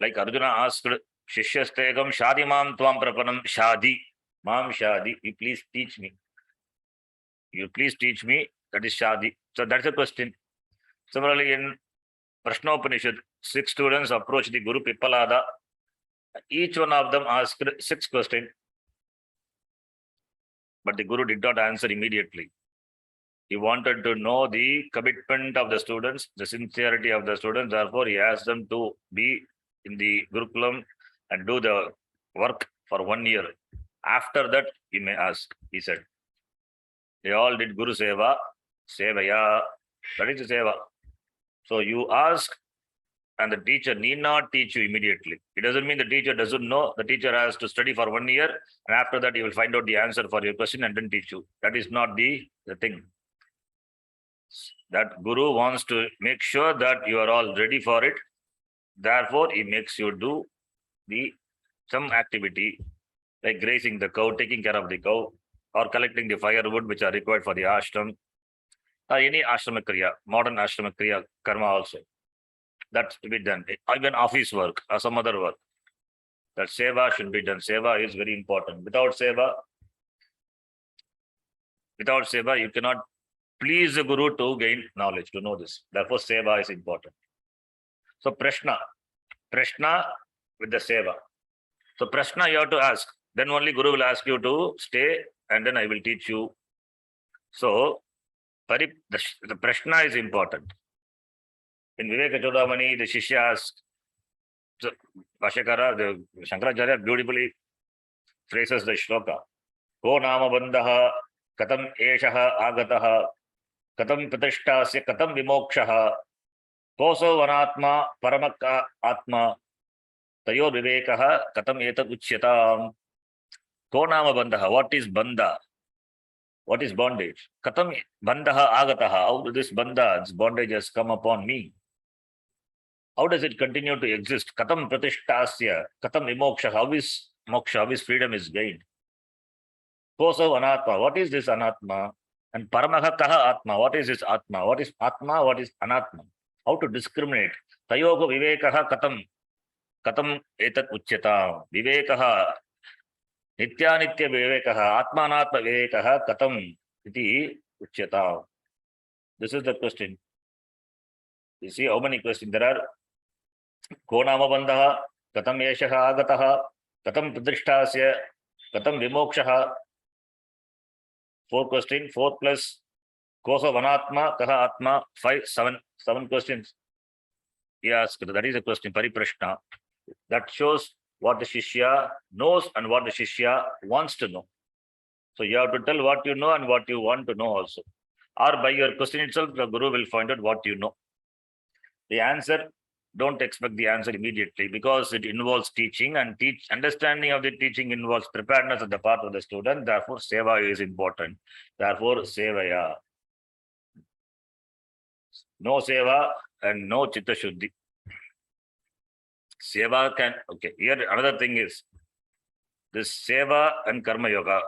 Speaker 1: Like Arjuna asked, Shishyastegam Shadi Mam Tvam Prapanam Shadi. Mam Shadi, you please teach me. You please teach me. That is Shadi. So that's a question. Similarly, in Prashnopanishad, 6 students approached the Guru Pippalada. Each one of them asked 6 questions. But the Guru did not answer immediately. He wanted to know the commitment of the students, the sincerity of the students. Therefore, he asked them to be in the Gurukulam and do the work for 1 year. After that, you may ask, he said. They all did Guru Seva, Sevaya, that is Seva. So you ask, and the teacher need not teach you immediately. It doesn't mean the teacher doesn't know. The teacher has to study for 1 year, and after that, he will find out the answer for your question and then teach you. That is not the thing. That Guru wants to make sure that you are all ready for it. Therefore, he makes you do some activity like grazing the cow, taking care of the cow, or collecting the firewood which are required for the ashram, or any ashrama kriya, modern ashrama kriya, karma also. That's to be done. Even office work or some other work. that seva should be done. Seva is very important. Without seva, you cannot please the Guru to gain knowledge, to know this. Therefore, seva is important. So, prashna with the seva. So, prashna you have to ask. Then only Guru will ask you to stay, and then I will teach you. So, the prashna is important. In Viveka Chodamani, the Shishya asked, Vashakara, the Shankaracharya beautifully phrases the shloka. Ko nama bandhaha, katam eshaha agataha, katam pratisthasya, katam vimokshaha, koso vanatma, paramaka atma, tayo vivekaha, katam etat uchyatam. Ko nama bandhaha, what is bandha? What is bondage? Katam bandhaha agataha, how this bandha, this bondage has come upon me? How does it continue to exist? Katam pratisthasya, katam vimoksha, how is moksha, how is freedom is gained? Koso anatma, what is this anatma? And paramaha kaha atma, what is this atma? What is atma, what is anatma? How to discriminate? Tayoga vivekaha katam etat uchyatam. Vivekaha, nityanitya vivekaha, atmanatma vivekaha katam iti uchyatam. This is the question. You see how many questions there are? Ko nama bandhaha, katam eshaha agataha, katam pratisthasya, katam vimokshaha. 4 questions, 4 plus kosa vanatma, kaha atma, 5, 7 questions. He asked, that is a question, pariprashna. That shows what the Shishya knows and what the Shishya wants to know. So you have to tell what you know and what you want to know also. Or by your question itself, the Guru will find out what you know. The answer, don't expect the answer immediately because it involves teaching, and understanding of the teaching involves preparedness on the part of the student. Therefore, seva is important. Therefore, sevaya. No seva and no chitta shuddhi. Seva can, okay, here another thing is this seva and karma yoga.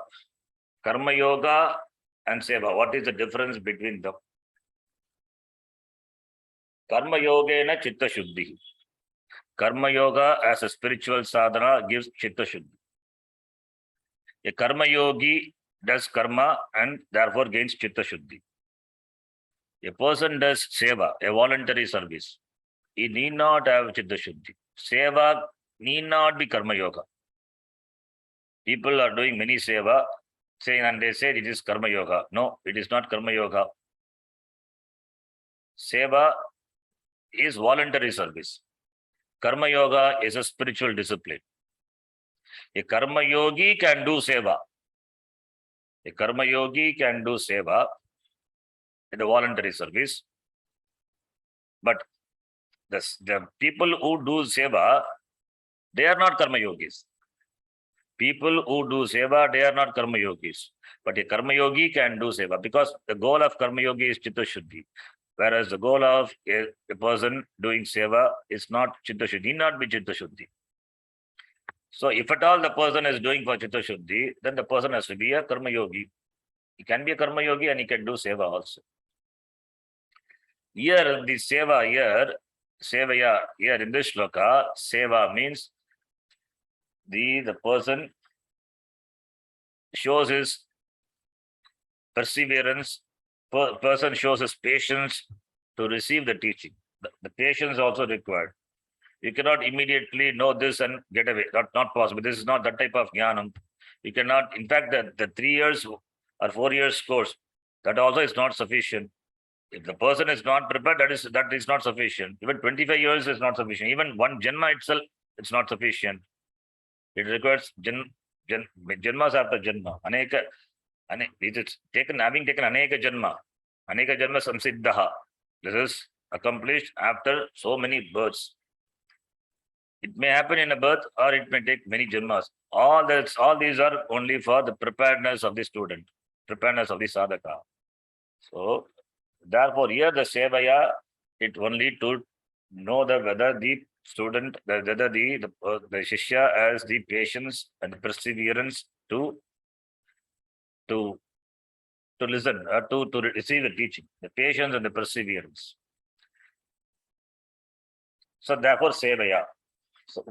Speaker 1: Karma yoga and seva, what is the difference between them? Karma yogena chitta shuddhi. Karma yoga as a spiritual sadhana gives chitta shuddhi. A karma yogi does karma and therefore gains chitta shuddhi. A person does seva, a voluntary service. He need not have chitta shuddhi. Seva need not be karma yoga. People are doing many seva, saying, and they say it is karma yoga. No, it is not karma yoga. Seva is voluntary service. Karma yoga is a spiritual discipline. A karma yogi can do seva. A karma yogi can do seva in the voluntary service. But the people who do seva, they are not karma yogis. People who do seva, they are not karma yogis. But a karma yogi can do seva because the goal of karma yogi is chitta shuddhi. Whereas the goal of a person doing seva is not chitta shuddhi, need not be chitta shuddhi. So if at all the person is doing for chitta shuddhi, then the person has to be a karma yogi. He can be a karma yogi and he can do seva also. Here, the seva here in this shloka, seva means the person shows his perseverance, person shows his patience to receive the teaching. The patience also required. You cannot immediately know this and get away. Not possible. This is not that type of jnanam. You cannot, in fact, the 3 years or 4 years course, that also is not sufficient. If the person is not prepared, that is not sufficient. Even 25 years is not sufficient. Even one janma itself, it's not sufficient. It requires janmas after janma. It is having taken aneka janma samsiddhaha. This is accomplished after so many births. It may happen in a birth or it may take many janmas. All these are only for the preparedness of the student, preparedness of the sadhaka. So, therefore, here the sevaya, it only to know whether the student, whether the shishya has the patience and the perseverance to listen, to receive the teaching, the patience and the perseverance. So therefore, sevaya. So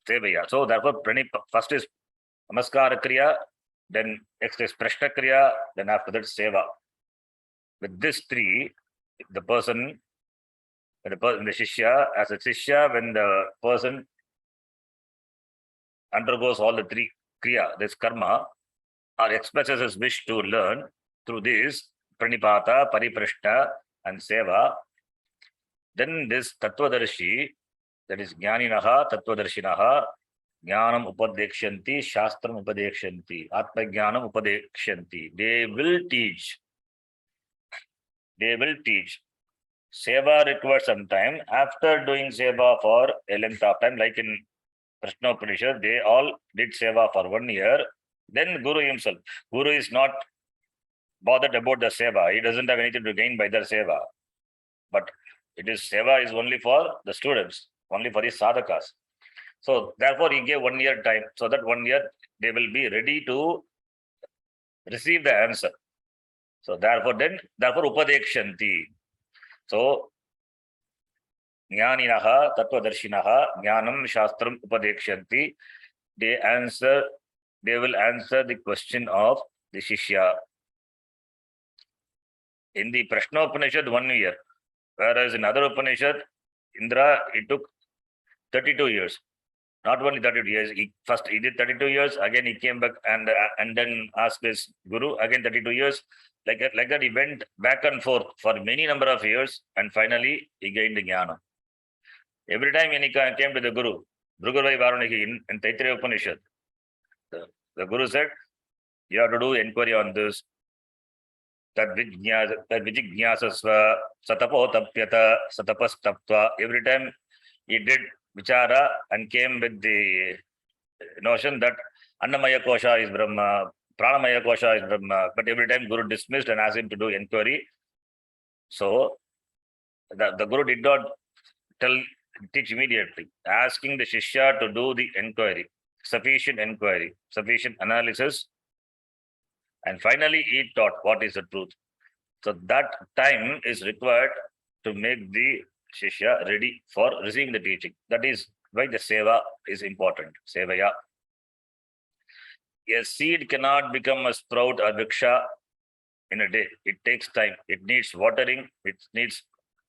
Speaker 1: Sevaya. So therefore, first is Namaskara Kriya, then next is Prashna Kriya, then after that Seva. With this three, the person, the Shishya, as a Shishya, when the person undergoes all the three Kriya, this karma, or expresses his wish to learn through this Pranipata, Pariprashna, and Seva, then this Tattvadarshi, that is Jnaninaha, Tattvadarshinaha, Jnanam Upadekshanti, Shastram Upadekshanti, Atma Jnanam Upadekshanti. They will teach. They will teach. Seva requires some time. After doing Seva for a length of time, like in Krishna Upanishad, they all did Seva for 1 year. Then Guru himself. Guru is not bothered about the Seva. He doesn't have anything to gain by their Seva. But it is Seva is only for the students, only for the sadhakas. So therefore, he gave 1 year time. So that 1 year they will be ready to receive the answer. So therefore Upadekshanti. So Jnaninaha, Tattvadarshinaha, Jnanam, Shastram, Upadekshanti. They will answer the question of the Shishya. In the Prashna Upanishad, 1 year. Whereas in other Upanishad, Indra, it took 32 years. Not only 32 years, he did 32 years, again he came back and then asked his Guru, again 32 years. Like that, he went back and forth for many number of years, and finally he gained the jnana. Every time when he came to the Guru, Bhrugavai Varaniki in Taittiriya Upanishad, the Guru said, you have to do inquiry on this. Tad vijignasasva satapo tapyata satapastaptva. Every time he did vichara and came with the notion that Annamaya Kosha is Brahma, Pranamaya Kosha is Brahma, but every time Guru dismissed and asked him to do inquiry. So the Guru did not teach immediately, asking the Shishya to do the inquiry, sufficient analysis, and finally he taught what is the truth. So that time is required to make the Shishya ready for receiving the teaching. That is why the Seva is important. Sevaya. A seed cannot become a sprout or vriksha in a day. It takes time. It needs watering. It needs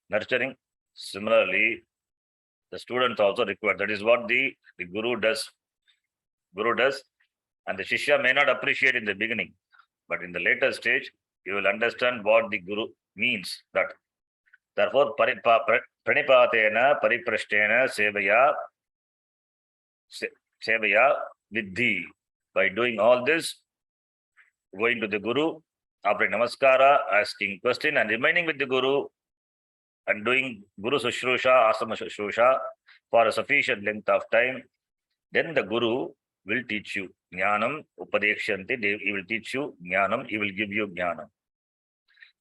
Speaker 1: nurturing. Similarly, the students also require. That is what the Guru does. And the Shishya may not appreciate in the beginning, but in the later stage, you will understand what the Guru means. That therefore, pranipatena pariprashtena sevaya vidhi. By doing all this, going to the Guru, offering namaskara, asking question, and remaining with the Guru, and doing Guru Sushrusha, Asama Sushrusha for a sufficient length of time, then the Guru will teach you Jnanam, Upadekshanti. He will teach you Jnanam, he will give you Jnanam.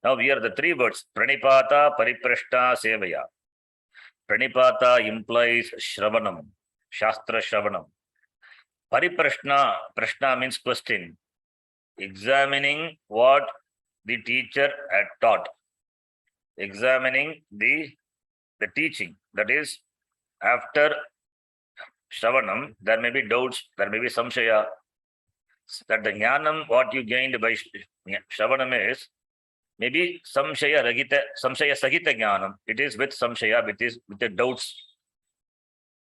Speaker 1: Now here the three words, Pranipata, Pariprashta, Sevaya. Pranipata implies Shravanam, Shastra Shravanam. Prashna means question, examining what the teacher had taught, examining the teaching. That is, after Shravanam, there may be doubts, there may be samshaya. That the jnanam, what you gained by Shravanam is maybe samshaya sahita jnanam. It is with samshaya, with the doubts.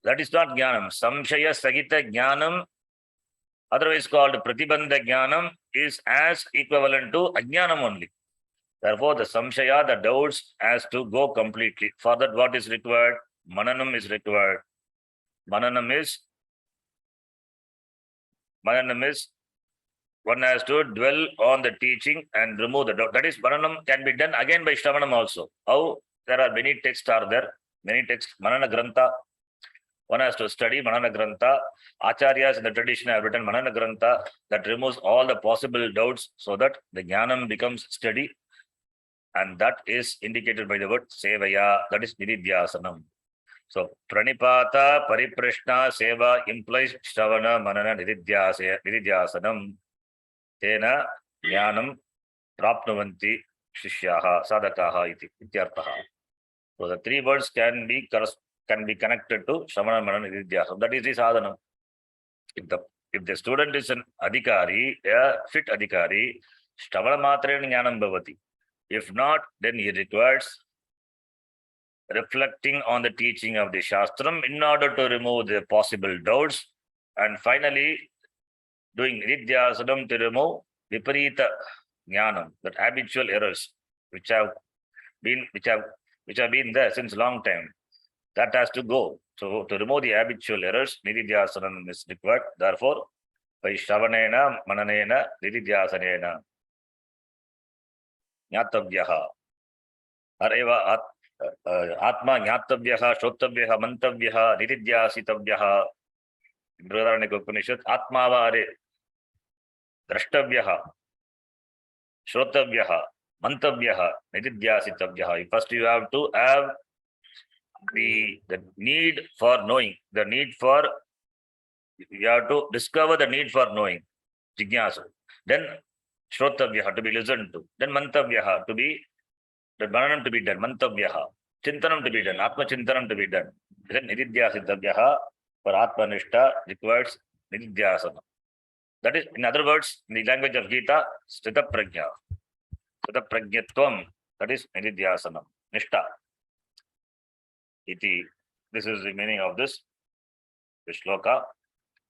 Speaker 1: That is not jnanam. Samshaya sahita jnanam, otherwise called pratibandha jnanam, is as equivalent to ajnanam only. Therefore, the samshaya, the doubts, has to go completely. For that, what is required? Mananam is required. Mananam is one has to dwell on the teaching and remove the doubt. That is, Mananam can be done again by Shravanam also. How? There are many texts many texts, Manana Grantha. One has to study Manana Grantha. Acharyas in the tradition have written Manana Grantha that removes all the possible doubts so that the Jnanam becomes steady. And that is indicated by the word Sevaya, that is Nididhyasanam. So Pranipata, Pariprashna, Seva implies Shravana, Manana, Nididhyasanam. Tena Jnanam Prapnuvanti Shishyaha, Sadakaha iti ityartaha. So the three words can be connected to Shravana, Manana, Nididhyasana. That is the sadhanam. If the student is an adhikari, a fit adhikari, Shravana Matrena Jnanam Bhavati. If not, then he requires reflecting on the teaching of the Shastram in order to remove the possible doubts, and finally doing Nidhyasanam to remove Viparita Jnanam, that habitual errors which have been there since long time. That has to go. So to remove the habitual errors, Nidhyasanam is required. Therefore, by Shravanena, Mananena, Nidhyasanena, Jnatavyaha. Areva Atma Jnatavyaha, Shrottavyaha, Mantavyaha, Nidhyasitavyaha. Brihadaranyaka Upanishad, Atmava Are Drashtavyaha, Shrotavyaha, Mantavyaha, Nidhyasitavyaha. First you have to have the need for knowing, you have to discover the need for knowing, Jignyasa. Then Shrotavyaha, to be listened to. Then Mantavyaha, to be, the Mananam to be done, Mantavyaha, Chintanam to be done, Atma Chintanam to be done. Then Nidhyasitavyaha, for Atma Nishta requires Nidhyasana. That is, in other words, in the language of Gita, Sthita Prajna. Sthita Prajnatvam, that is Nidhyasana, Nishta. Iti. This is the meaning of this shloka.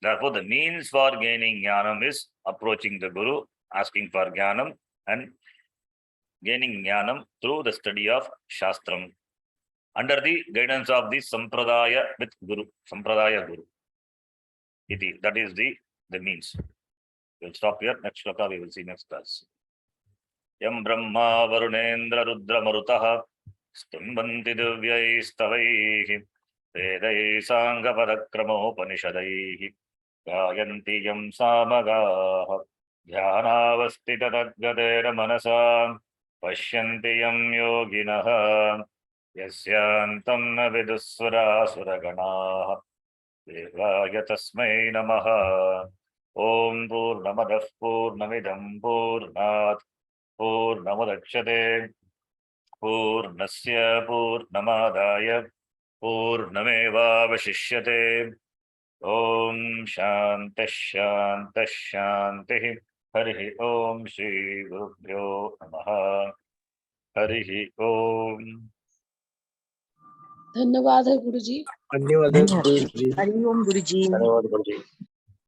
Speaker 1: Therefore, the means for gaining jnanam is approaching the Guru, asking for jnanam, and gaining jnanam through the study of Shastram under the guidance of the Sampradaya with Guru, Sampradaya Guru. Iti. That is the means. We'll stop here. Next shloka we will see next class. Yam Brahma Varunendra Rudra Marutaha Stambanti Divyaistavaihi Vedai Sangha Padakramopanishadaihi Gayanti Yam Samagaha Dhyanavastita Tadgadera Manasa Pashyanti Yam Yoginaha Yasyantam Na Vidusvara Suraganaha Devaya Tasmai Namaha Om Purnamadah Purnamidam Purnat Purnamudachyate Purnasya Purnamadaya Purnamevavashishyate. Om Shanti Shanti Shanti. Harihi Om Shri Gurubhyo Namaha. Harihi Om.
Speaker 4: धन्यवाद है गुरुजी।
Speaker 5: धन्यवाद गुरुजी।
Speaker 2: हरि ओम गुरुजी।
Speaker 1: धन्यवाद गुरुजी।